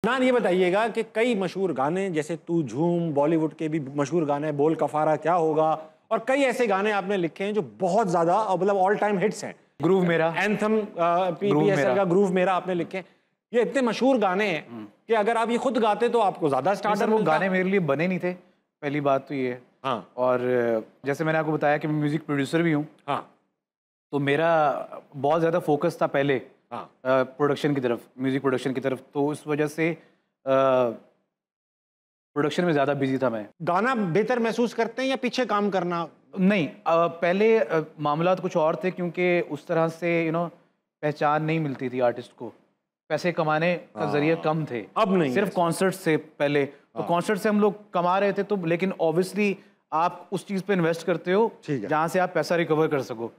अदनान ये बताइएगा कि कई मशहूर गाने जैसे तू झूम, बॉलीवुड के भी मशहूर गाने बोल कफारा क्या होगा, और कई ऐसे गाने आपने लिखे हैं जो बहुत ज्यादा मतलब ऑल टाइम हिट्स हैं। ग्रूव मेरा, एंथम, पीपीएसएल का ग्रूव मेरा आपने लिखे हैं। ये इतने मशहूर गाने हैं कि अगर आप ये खुद गाते तो आपको ज्यादा स्टार्डम। वो गाने मेरे लिए बने नहीं थे, पहली बात तो ये है। हाँ। और जैसे मैंने आपको बताया कि मैं म्यूजिक प्रोड्यूसर भी हूँ। हाँ। तो मेरा बहुत ज़्यादा फोकस था पहले हाँ। प्रोडक्शन की तरफ, म्यूजिक प्रोडक्शन की तरफ, तो उस वजह से प्रोडक्शन में ज़्यादा बिजी था मैं। गाना बेहतर महसूस करते हैं या पीछे काम करना? नहीं, पहले मामला कुछ और थे, क्योंकि उस तरह से पहचान नहीं मिलती थी आर्टिस्ट को, पैसे कमाने का जरिए कम थे। अब नहीं, सिर्फ कॉन्सर्ट से पहले तो कॉन्सर्ट से हम लोग कमा रहे थे, तो लेकिन ऑब्वियसली आप उस चीज़ पे इन्वेस्ट करते हो जहाँ से आप पैसा रिकवर कर सको।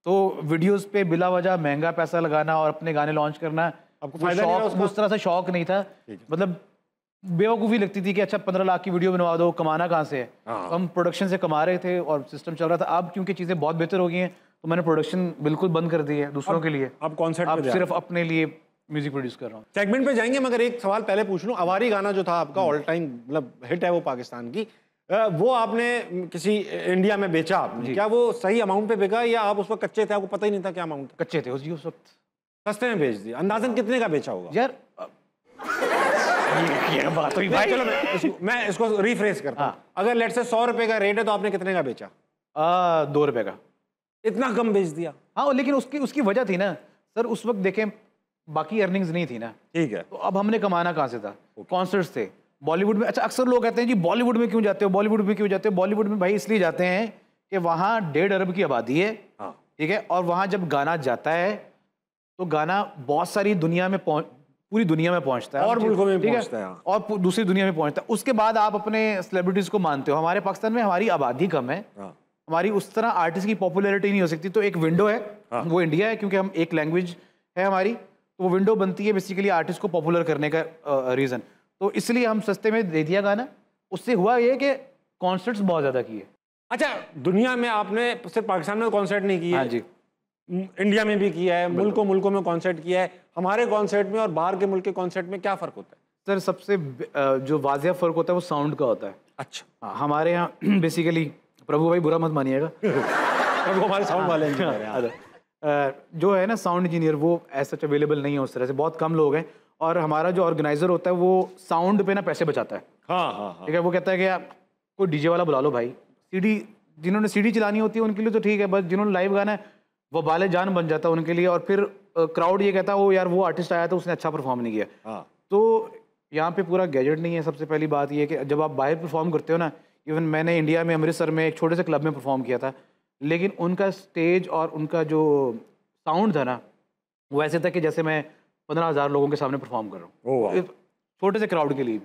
तो वीडियोस पे बिला वजह महंगा पैसा लगाना और अपने गाने लॉन्च करना, शौक उस तरह से शौक नहीं था। मतलब बेवकूफ़ी लगती थी कि अच्छा 15 लाख की वीडियो बनवा दो, कमाना कहाँ से है। तो हम प्रोडक्शन से कमा रहे थे और सिस्टम चल रहा था। अब क्योंकि चीज़ें बहुत बेहतर हो गई हैं तो मैंने प्रोडक्शन बिल्कुल बंद कर दी है दूसरों के लिए। अब कॉन्सर्ट अब सिर्फ अपने लिए म्यूजिक प्रोड्यूस कर रहा हूँ। सेगमेंट पे जाएंगे, मगर एक सवाल पहले पूछ लूँ। अवारी गाना जो था आपका ऑल टाइम मतलब हिट है, वो पाकिस्तान की, वो आपने किसी इंडिया में बेचा आपने, क्या वो सही अमाउंट पे बिका या आप उस वक्त कच्चे थे, आपको पता ही नहीं था क्या अमाउंट? कच्चे थे उस वक्त, सस्ते में बेच दिया। अंदाजन कितने का बेचा होगा यार? ये बात हुई भाई। चलो मैं इसको रिफ्रेश करता हूँ। अगर लेट से 100 रुपए का रेट है तो आपने कितने का बेचा? 2 रुपए का। इतना कम बेच दिया? हाँ, लेकिन उसकी वजह थी ना सर, उस वक्त देखें बाकी अर्निंग्स नहीं थी ना। ठीक है। तो अब हमने कमाना कहाँ से था? कॉन्सर्ट्स थे बॉलीवुड में। अच्छा, अक्सर लोग कहते हैं जी बॉलीवुड में क्यों जाते हो, बॉलीवुड में क्यों जाते हो? बॉलीवुड में भाई इसलिए जाते हैं कि वहाँ 1.5 अरब की आबादी है। ठीक है। और वहाँ जब गाना जाता है तो गाना बहुत सारी दुनिया में पूरी दुनिया में पहुंचता है, और मुल्कों में पहुंचता है, और दूसरी दुनिया में पहुंचता है। उसके बाद आप अपने सेलिब्रिटीज को मानते हो। हमारे पाकिस्तान में हमारी आबादी कम है, हमारी उस तरह आर्टिस्ट की पॉपुलैरिटी नहीं हो सकती। तो एक विंडो है, वो इंडिया है, क्योंकि हम एक लैंग्वेज है हमारी, तो वो विंडो बनती है बेसिकली आर्टिस्ट को पॉपुलर करने का रीज़न। तो इसलिए हम सस्ते में दे दिया गाना। उससे हुआ ये कि कॉन्सर्ट्स बहुत ज़्यादा किए। अच्छा, दुनिया में आपने सिर्फ पाकिस्तान में कॉन्सर्ट नहीं किया? हाँ जी, इंडिया में भी किया है, मुल्कों में कॉन्सर्ट किया है। हमारे कॉन्सर्ट में और बाहर के मुल्क के कॉन्सर्ट में क्या फ़र्क होता है? सर सबसे जो वाज़िया फ़र्क होता है वो साउंड का होता है। अच्छा। हमारे यहाँ बेसिकली, प्रभु भाई बुरा मत मानिएगा, प्रभु हमारे साउंड वाले हैं। जो है ना साउंड इंजीनियर, वो ऐसा अवेलेबल नहीं है उस तरह से, बहुत कम लोग हैं। और हमारा जो ऑर्गेनाइजर होता है वो साउंड पे ना पैसे बचाता है। हाँ। ठीक है। वो कहता है कि आप कोई डीजे वाला बुला लो भाई, सीडी जिन्होंने सीडी चलानी होती है उनके लिए तो ठीक है, बस जिन्होंने लाइव गाना है वो बाले जान बन जाता है उनके लिए। और फिर क्राउड ये कहता है वो यार वो आर्टिस्ट आया था उसने अच्छा परफॉर्म नहीं किया। तो यहाँ पे पूरा गैजेट नहीं है। सबसे पहली बात ये है कि जब आप बाहर परफॉर्म करते हो ना, इवन मैंने इंडिया में अमृतसर में एक छोटे से क्लब में परफॉर्म किया था, लेकिन उनका स्टेज और उनका जो साउंड था ना, वो ऐसे था कि जैसे मैं 15,000 लोगों के सामने परफॉर्म कर रहा हूँ, छोटे से क्राउड के लिए।